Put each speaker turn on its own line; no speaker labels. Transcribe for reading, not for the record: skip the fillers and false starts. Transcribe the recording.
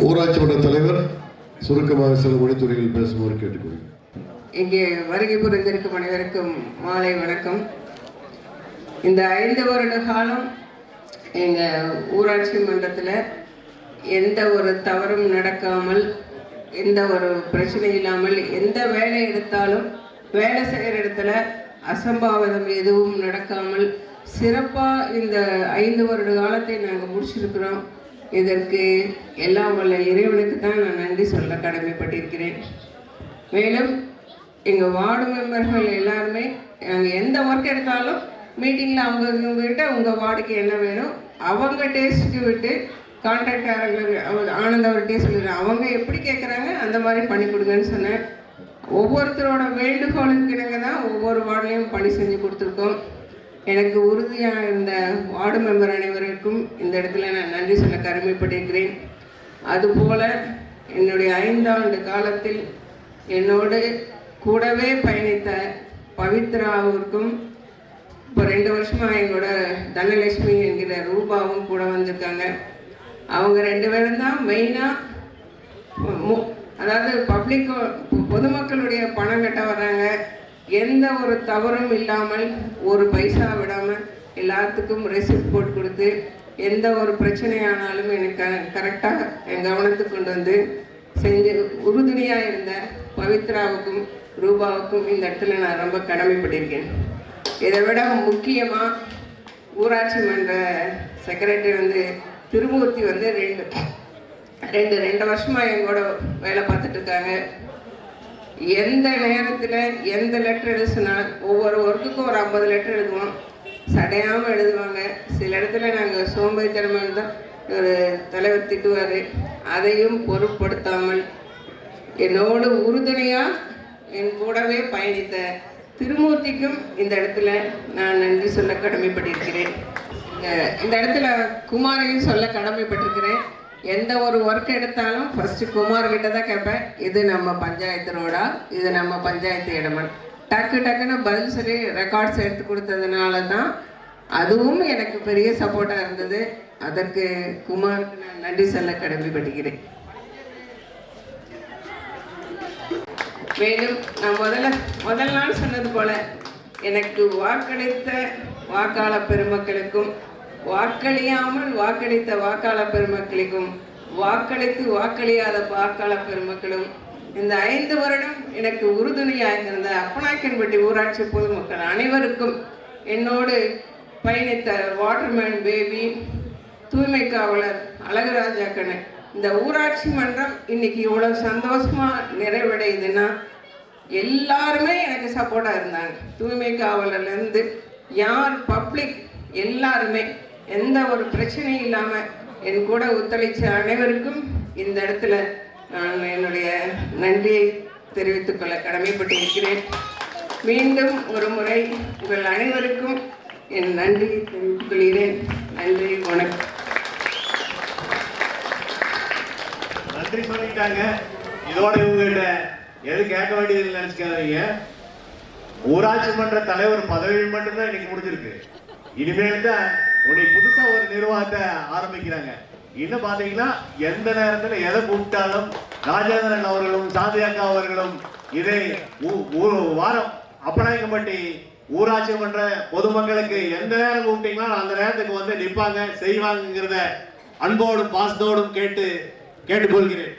ஊராட்சி மன்ற தலைவர் சுருக்கமாக சில மொழித்துறையில் பேசுமாறு கேட்டுக்கொள்கிறேன்.
இங்கே வருகை புரிந்திருக்கும் அனைவருக்கும் மாலை வணக்கம். இந்த 5 வருட காலம் எங்கள் ஊராட்சி மன்றத்தில் எந்த ஒரு தவறும் நடக்காமல், எந்த ஒரு பிரச்சனை இல்லாமல், எந்த வேலை எடுத்தாலும் வேலை செய்கிற இடத்துல அசம்பாவிதம் எதுவும் நடக்காமல் சிறப்பாக இந்த 5 வருட காலத்தை நாங்கள் முடிச்சிருக்கிறோம். இதற்கு எல்லாம் வல்ல இறைவனுக்கு தான் நான் நன்றி சொல்ல கடமைப்பட்டிருக்கிறேன். மேலும் எங்கள் வார்டு மெம்பர்கள் எல்லாருமே நாங்கள் எந்த ஒர்க் எடுத்தாலும் மீட்டிங்கில் அவங்கக்கிட்ட உங்கள் வார்டுக்கு என்ன வேணும் அவங்க டேஸ்ட்டுக்கு விட்டு கான்ட்ராக்டர் ஆனந்த் அவர்கிட்டே சொல்லிடுறேன். அவங்க எப்படி கேட்குறாங்க அந்த மாதிரி பண்ணி கொடுங்கன்னு சொன்னேன். ஒவ்வொருத்தரோட வேண்டுகோளுக்கு இணங்க தான் ஒவ்வொரு வார்டுலையும் பணி செஞ்சு கொடுத்துருக்கோம். எனக்கு உறுதியாக இருந்த வார்டு மெம்பர் அனைவருக்கும் இந்த இடத்துல நான் நன்றி சொல்ல கடமைப்பட்டிருக்கிறேன். அதுபோல் என்னுடைய 5 ஆண்டு காலத்தில் என்னோடு கூடவே பயணித்த பவித்ராவிற்கும், இப்போ 2 வருஷமாக எங்களோட தனலட்சுமி என்கிற ரூபாவும் கூட வந்திருக்காங்க. அவங்க 2 பேரும் தான் மெயினாக, அதாவது பொதுமக்களுடைய பணம் கட்ட வர்றாங்க. எந்த ஒரு தவறும் இல்லாமல், ஒரு பைசா விடாமல் எல்லாத்துக்கும் ரெசிப்ட் போட்டு கொடுத்து, எந்த ஒரு பிரச்சனையானாலும் எனக்கு கரெக்டாக என் கவனத்துக்கு கொண்டு வந்து செஞ்சு உறுதுணையாக இருந்த பவித்ராவுக்கும் ரூபாவுக்கும் இந்த இடத்துல நான் ரொம்ப கடமைப்பட்டிருக்கேன். இதை விட முக்கியமாக ஊராட்சி மன்ற செக்ரட்டரி திருமூர்த்தி 2 வருஷமாக எங்களோட வேலை பார்த்துட்டு இருக்காங்க. எந்த நேரத்தில் எந்த லெட்டர் எழுத சொன்னாலும் ஒவ்வொரு ஒர்க்குக்கும் ஒரு 50 லெட்டர் எழுதுவோம். சடையாமல் எழுதுவாங்க. சில இடத்துல நாங்கள் சோம்பேறித்தனமாக இருந்தால் ஒரு தலைவர் திட்டுவார். அதையும் பொருட்படுத்தாமல் என்னோடு உறுதுணையாக என் கூடவே பயணித்த திருமூர்த்திக்கும் இந்த இடத்துல நான் நன்றி சொல்ல கடமைப்பட்டிருக்கிறேன். இந்த இடத்துல குமாரையும் சொல்ல கடமைப்பட்டிருக்கிறேன். எந்த ஒரு ஒர்க் எடுத்தாலும் ஃபஸ்ட்டு குமார்கிட்ட தான் கேட்பேன், இது நம்ம பஞ்சாயத்து ரோடா, இது நம்ம பஞ்சாயத்து இடமா, டக்குன்னு பதில் சொல்லி ரெக்கார்ட்ஸ் எடுத்து கொடுத்ததுனால தான் அதுவும் எனக்கு பெரிய சப்போர்ட்டாக இருந்தது. அதற்கு குமாருக்கு நான் நன்றி சொல்ல கடமைப்பட்டுகிறேன். மேலும் நான் முதல் நாள் சொன்னது போல, எனக்கு வாக்களித்த வாக்காளர் பெருமக்களுக்கும், வாக்களியாமல் வாக்களித்த வாக்காளர் பெருமக்களுக்கும், வாக்களித்து வாக்களியாத வாக்காளர் பெருமக்களும், இந்த 5 வருடம் எனக்கு உறுதுணையாக இருந்த அப்பநாயக்கன்பட்டி ஊராட்சி பொதுமக்கள் அனைவருக்கும், என்னோடு பயணித்த வாட்டர்மேன் பேபி, தூய்மை காவலர் அழகுராஜாக்கண்ணு, இந்த ஊராட்சி மன்றம் இன்னைக்கு இவ்வளோ சந்தோஷமாக நிறைவடையுதுன்னா எல்லாருமே எனக்கு சப்போர்ட்டாக இருந்தாங்க. தூய்மை காவலர்லேருந்து யார் பப்ளிக் எல்லாருமே எந்த ஒரு பிரச்சனையும் இல்லாமல் என் கூட ஒத்துழைச்ச அனைவருக்கும் இந்த இடத்துல நான் என்னுடைய நன்றியை தெரிவித்துக்கொள்ள கடமைப்பட்டு இருக்கிறேன். மீண்டும் ஒரு முறை உங்கள் அனைவருக்கும் என் நன்றியை தெரிவித்துக் கொள்கிறேன். நன்றி, வணக்கம்.
நன்றி சொல்லிட்டாங்க. இதோட இவங்ககிட்ட எது கேட்க வேண்டியது நினைச்சுக்காதீங்க. ஊராட்சி மன்ற தலைவர் பதவியில் மட்டும்தான் இன்னைக்கு முடிஞ்சிருக்கு. இனிமேல் தான் உன்னை புதுசா ஒரு நிர்வாகத்தை ஆரம்பிக்கிறாங்க. இன்னும் பாத்தீங்கன்னா எந்த நேரத்துல எதை கூப்பிட்டாலும் ராஜேந்திரன் அவர்களும் சாந்தியாக்கா அவர்களும் இதை வாரம் அப்பநாயக்கம்பட்டி ஊராட்சி மன்ற பொதுமக்களுக்கு எந்த நேரம் கூப்பிட்டீங்களோ அந்த நேரத்துக்கு நிற்பாங்க, செய்வாங்கிறத அன்போடும் பாசத்தோடும் கேட்டுக்கொள்கிறேன்.